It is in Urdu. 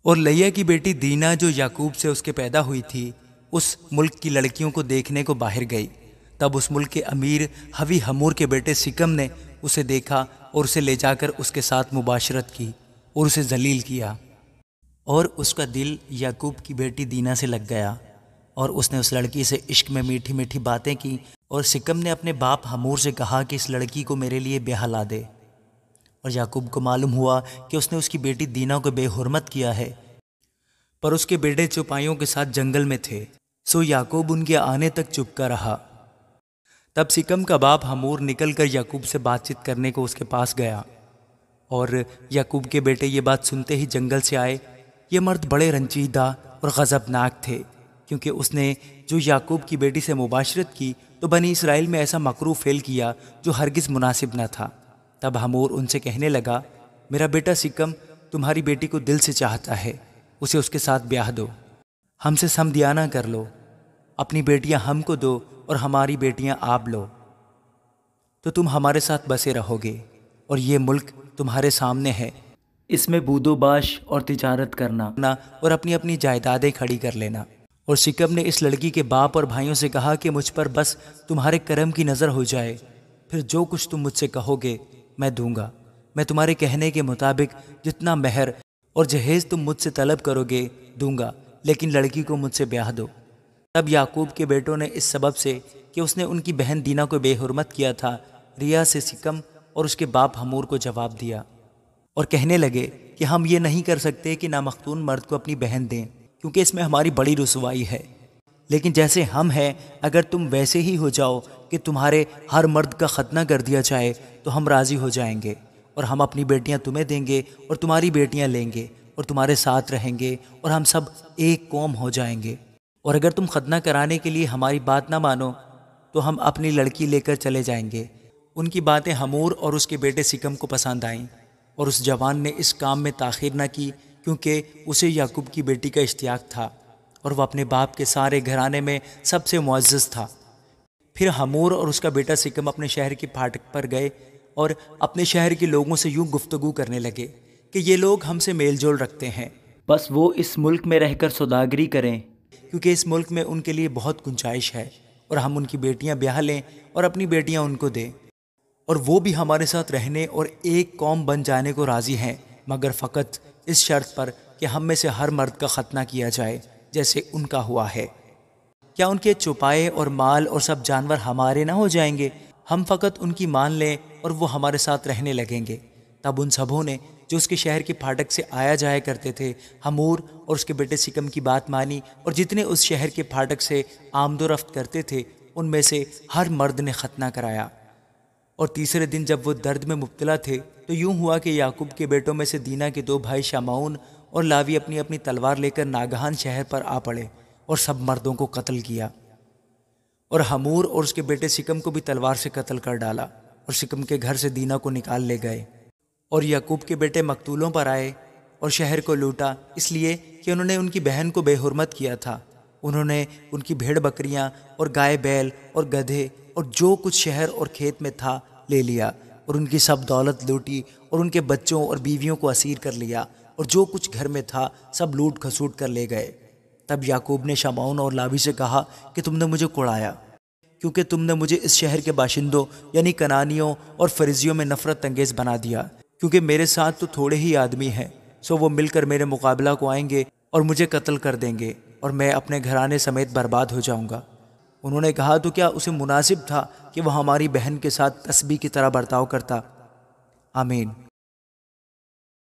اور لیا کی بیٹی دینا جو یعقوب سے اس کے پیدا ہوئی تھی اس ملک کی لڑکیوں کو دیکھنے کو باہر گئی۔ تب اس ملک کے امیر حوی حمور کے بیٹے سکم نے اسے دیکھا اور اسے لے جا کر اس کے ساتھ مباشرت کی اور اسے ذلیل کیا، اور اس کا دل یعقوب کی بیٹی دینا سے لگ گیا، اور اس نے اس لڑکی سے عشق میں میٹھی میٹھی باتیں کی۔ اور سکم نے اپنے باپ حمور سے کہا کہ اس لڑکی کو میرے لیے بیاہ لا دے، اور یعقوب کو معلوم ہوا کہ اس نے اس کی بیٹی دینا کو بے حرمت کیا ہے، پر اس کے بیٹے چوپایوں کے ساتھ جنگل میں تھے، سو یعقوب ان کے آنے تک چپکا رہا۔ تب سکم کا باپ حمور نکل کر یعقوب سے بات چیت کرنے کو اس کے پاس گیا، اور یعقوب کے بیٹے یہ بات سنتے ہی جنگل سے آئے۔ یہ مرد بڑے رنجیدہ اور غضبناک تھے، کیونکہ اس نے جو یعقوب کی بیٹی سے مباشرت کی تو بنی اسرائیل میں ایسا مکروہ فعل کیا جو ہرگز مناسب نہ تھا۔ تب حمور ان سے کہنے لگا، میرا بیٹا سکم تمہاری بیٹی کو دل سے چاہتا ہے، اسے اس کے ساتھ بیاہ دو، ہم سے سمدیانہ کر لو، اپنی بیٹیاں ہم کو دو اور ہماری بیٹیاں آپ لو، تو تم ہمارے ساتھ بسے رہو گے، اور یہ ملک تمہارے سامنے ہے، اس میں بود و باش اور تجارت کرنا اور اپنی اپنی جائیدادیں کھڑی کر لینا۔ اور سکم نے اس لڑکی کے باپ اور بھائیوں سے کہا کہ مجھ پر بس تمہارے کرم کی نظر ہو جائے، پھر جو کچھ تم مجھ سے کہو گے میں دوں گا، میں تمہارے کہنے کے مطابق جتنا مہر اور جہیز تم مجھ سے طلب کرو گے دوں گا، لیکن لڑکی کو مجھ سے بیاہ دو۔ تب یعقوب کے بیٹوں نے اس سبب سے کہ اس نے ان کی بہن دینا کو بے حرمت کیا تھا، ریا سے سکم اور اس کے باپ حمور کو جواب دیا، اور کہنے لگے کہ ہم یہ نہیں کر سکتے کہ نامختون مرد کو اپنی بہن دیں، کیونکہ اس میں ہماری بڑی رسوائی ہے، لیکن جیسے ہم ہیں اگر تم ویسے ہی ہو جاؤ کہ تمہارے ہر مرد کا ختنہ کر دیا جائے تو ہم راضی ہو جائیں گے، اور ہم اپنی بیٹیاں تمہیں دیں گے اور تمہاری بیٹیاں لیں گے اور تمہارے ساتھ رہیں گے، اور ہم سب ایک قوم ہو جائیں گے۔ اور اگر تم ختنہ کرانے کے لیے ہماری بات نہ مانو تو ہم اپنی لڑکی لے کر چلے جائیں گے۔ ان کی باتیں حمور اور اس کے بیٹے سکم کو پسند آئیں، اور اس جوان نے اس کام میں تاخیر نہ کی، کیونکہ اسے یعقوب کی بیٹی کا اشتیاق تھا، اور وہ اپنے باپ کے سارے گھرانے میں سب سے معزز تھا۔ پھر حمور اور اس کا بیٹا سکم اپنے شہر کی پھاٹک پر گئے اور اپنے شہر کے لوگوں سے یوں گفتگو کرنے لگے کہ یہ لوگ ہم سے میل جول رکھتے ہیں، بس وہ اس ملک میں رہ کر سوداگری کریں، کیونکہ اس ملک میں ان کے لیے بہت گنجائش ہے، اور ہم ان کی بیٹیاں بیاہ لیں اور اپنی بیٹیاں ان کو دیں، اور وہ بھی ہمارے ساتھ رہنے اور ایک قوم بن جانے کو راضی ہیں، مگر فقط اس شرط پر کہ ہم میں سے ہر مرد کا ختنہ کیا جائے جیسے ان کا ہوا ہے۔ کیا ان کے چوپائے اور مال اور سب جانور ہمارے نہ ہو جائیں گے؟ ہم فقط ان کی مان لیں اور وہ ہمارے ساتھ رہنے لگیں گے۔ تب ان سبھوں نے جو اس کے شہر کی پھاٹک سے آیا جایا کرتے تھے حمور اور اس کے بیٹے سکم کی بات مانی، اور جتنے اس شہر کے پھاٹک سے آمد و رفت کرتے تھے ان میں سے ہر مرد نے ختنہ کرایا۔ اور تیسرے دن جب وہ درد میں مبتلا تھے تو یوں ہوا کہ یعقوب کے بیٹوں میں سے دینا کے دو بھائی شامعون اور لاوی اپنی اپنی تلوار لے کر ناگہان شہر پر آ پڑے اور سب مردوں کو قتل کیا، اور حمور اور اس کے بیٹے سکم کو بھی تلوار سے قتل کر ڈالا، اور سکم کے گھر سے دینا کو نکال لے گئے۔ اور یعقوب کے بیٹے مقتولوں پر آئے اور شہر کو لوٹا، اس لیے کہ انہوں نے ان کی بہن کو بے حرمت کیا تھا۔ انہوں نے ان کی بھیڑ بکریاں اور گائے بیل اور گدھے اور جو کچھ شہر اور کھیت میں تھا لے لیا، اور ان کی سب دولت لوٹی، اور ان کے بچوں اور بیویوں کو اسیر کر لیا، اور جو کچھ گھر میں تھا سب لوٹ کھسوٹ کر لے گئے۔ تب یعقوب نے شمعون اور لاوی سے کہا کہ تم نے مجھے کڑایا، کیونکہ تم نے مجھے اس شہر کے باشندوں یعنی کنانیوں اور فرزیوں میں نفرت انگیز بنا دیا، کیونکہ میرے ساتھ تو تھوڑے ہی آدمی ہیں، سو وہ مل کر میرے مقابلہ کو آئیں گے اور مجھے قتل کر دیں گے، اور میں اپنے گھرانے سمیت برباد ہو جاؤں گا۔ انہوں نے کہا تو کیا اسے مناسب تھا کہ وہ ہماری بہن کے ساتھ تسبیح کی طرح برتاؤ کرتا؟ آمین۔